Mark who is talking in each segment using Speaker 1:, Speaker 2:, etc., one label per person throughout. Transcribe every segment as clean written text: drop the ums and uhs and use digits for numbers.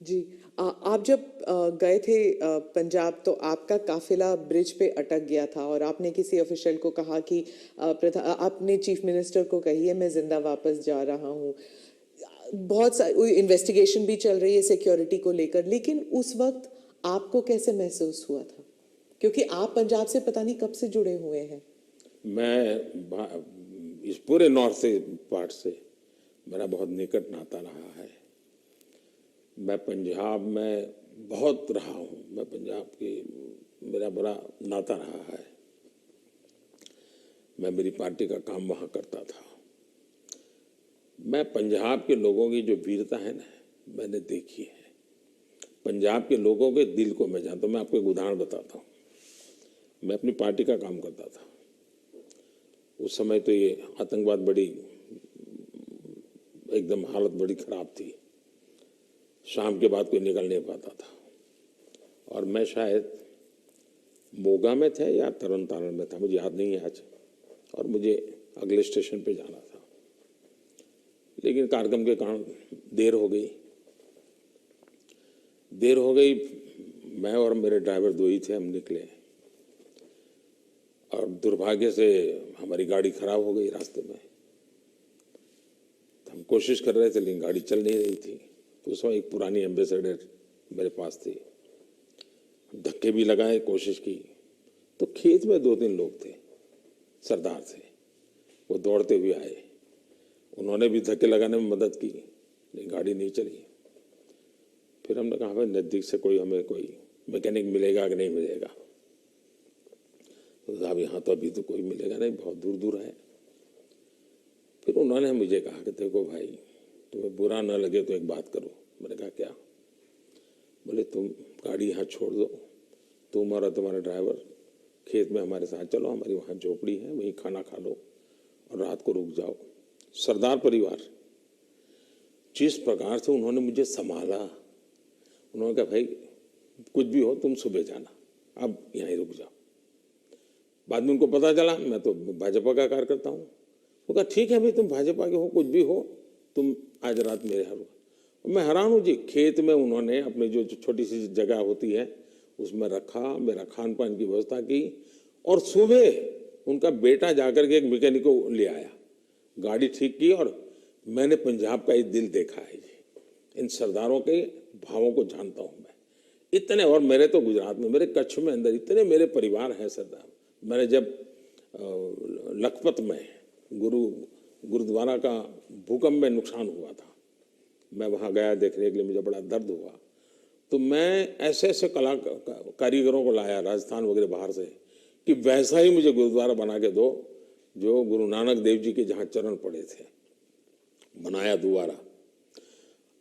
Speaker 1: जी। आप जब गए थे पंजाब, तो आपका काफिला ब्रिज पे अटक गया था और आपने किसी ऑफिशियल को कहा कि आपने चीफ मिनिस्टर को कही है मैं जिंदा वापस जा रहा हूँ। बहुत सारी इन्वेस्टिगेशन भी चल रही है सिक्योरिटी को लेकर, लेकिन उस वक्त आपको कैसे महसूस हुआ था, क्योंकि आप पंजाब से पता नहीं कब से जुड़े हुए हैं।
Speaker 2: इस पूरे नॉर्थ से पार्ट से मेरा बहुत निकट नाता रहा है। मैं पंजाब में बहुत रहा हूँ। मैं पंजाब की मेरा बड़ा नाता रहा है। मैं मेरी पार्टी का काम वहाँ करता था। मैं पंजाब के लोगों की जो वीरता है ना, मैंने देखी है। पंजाब के लोगों के दिल को मैं जानता हूँ। मैं आपको एक उदाहरण बताता हूँ। मैं अपनी पार्टी का काम करता था। उस समय तो ये आतंकवाद बड़ी एकदम हालत बड़ी खराब थी। शाम के बाद कोई निकल नहीं पाता था। और मैं शायद मोगा में था या तरन तारण में था, मुझे याद नहीं है आज। और मुझे अगले स्टेशन पे जाना था, लेकिन कार्यक्रम के कारण देर हो गई। मैं और मेरे ड्राइवर दो ही थे, हम निकले और दुर्भाग्य से हमारी गाड़ी खराब हो गई रास्ते में। हम कोशिश कर रहे थे लेकिन गाड़ी चल नहीं रही थी। तो उस समय एक पुरानी एम्बेसडर मेरे पास थी। धक्के भी लगाए, कोशिश की। तो खेत में 2-3 लोग थे, सरदार थे। वो दौड़ते हुए आए। उन्होंने भी धक्के लगाने में मदद की, लेकिन गाड़ी नहीं चली। फिर हमने कहा भाई नज़दीक से हमें कोई मैकेनिक मिलेगा कि नहीं मिलेगा। तो साहब यहाँ तो अभी तो कोई मिलेगा नहीं, बहुत दूर दूर है। फिर उन्होंने मुझे कहा कि देखो भाई, तुम्हें बुरा ना लगे तो एक बात करो। मैंने कहा क्या? बोले तुम गाड़ी यहाँ छोड़ दो, तुम और तुम्हारा ड्राइवर खेत में हमारे साथ चलो, हमारी वहाँ झोपड़ी है, वहीं खाना खा लो और रात को रुक जाओ। सरदार परिवार, जिस प्रकार से उन्होंने मुझे संभाला, उन्होंने कहा भाई कुछ भी हो तुम सुबह जाना, अब यहीं रुक जाओ। बाद में उनको पता चला मैं तो भाजपा का कार्यकर्ता हूँ। वो कहा ठीक है भाई, तुम भाजपा के हो, कुछ भी हो, तुम आज रात मेरे यहाँ रुको। मैं हैरान हूँ जी। खेत में उन्होंने अपनी जो छोटी सी जगह होती है उसमें रखा, मेरा खान पान की व्यवस्था की। और सुबह उनका बेटा जाकर के एक मैकेनिक को ले आया, गाड़ी ठीक की। और मैंने पंजाब का ये दिल देखा है जी। इन सरदारों के भावों को जानता हूँ मैं इतने। और मेरे तो गुजरात में, मेरे कच्छ में अंदर इतने मेरे परिवार हैं सरदार। मैंने जब लखपत में गुरुद्वारा का भूकंप में नुकसान हुआ था, मैं वहाँ गया देखने के लिए, मुझे बड़ा दर्द हुआ। तो मैं ऐसे ऐसे कारीगरों को लाया राजस्थान वगैरह बाहर से कि वैसा ही मुझे गुरुद्वारा बना के दो जो गुरु नानक देव जी के जहाँ चरण पड़े थे। बनाया दोबारा।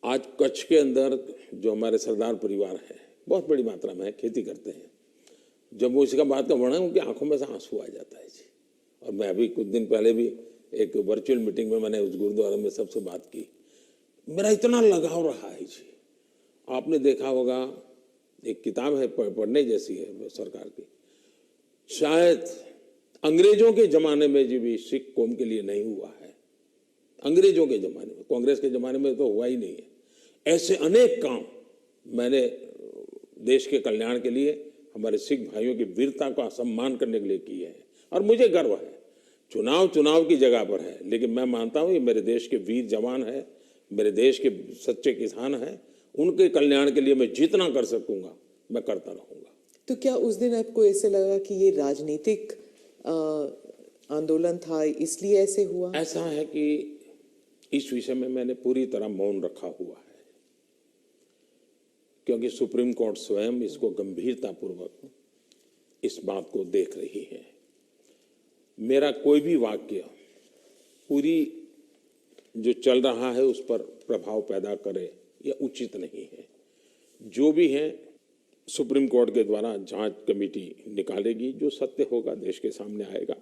Speaker 2: आज कच्छ के अंदर जो हमारे सरदार परिवार है, बहुत बड़ी मात्रा में है, खेती करते हैं। जब वो इसका बात का वर्णन, उनकी आंखों में से आंसू आ जाता है जी। और मैं अभी कुछ दिन पहले भी एक वर्चुअल मीटिंग में मैंने उस गुरुद्वारा में सबसे बात की। मेरा इतना लगाव रहा है जी। आपने देखा होगा, एक किताब है पढ़ने जैसी है सरकार की। शायद अंग्रेजों के जमाने में जी भी सिख कौम के लिए नहीं हुआ है। अंग्रेजों के जमाने में, कांग्रेस के जमाने में तो हुआ ही नहीं है। ऐसे अनेक काम मैंने देश के कल्याण के लिए, हमारे सिख भाइयों की वीरता का सम्मान करने के लिए किए हैं। और मुझे गर्व है। चुनाव की जगह पर है, लेकिन मैं मानता हूँ ये मेरे देश के वीर जवान है, मेरे देश के सच्चे किसान हैं। उनके कल्याण के लिए मैं जितना कर सकूंगा मैं करता रहूंगा।
Speaker 1: तो क्या उस दिन आपको ऐसे लगा कि ये राजनीतिक आंदोलन था, इसलिए ऐसे हुआ?
Speaker 2: ऐसा है कि इस विषय में मैंने पूरी तरह मौन रखा हुआ है, क्योंकि सुप्रीम कोर्ट स्वयं इसको गंभीरतापूर्वक इस बात को देख रही है। मेरा कोई भी वाक्य पूरी जो चल रहा है उस पर प्रभाव पैदा करे यह उचित नहीं है। जो भी है सुप्रीम कोर्ट के द्वारा जांच कमेटी निकालेगी, जो सत्य होगा देश के सामने आएगा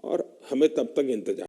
Speaker 2: और हमें तब तक इंतजार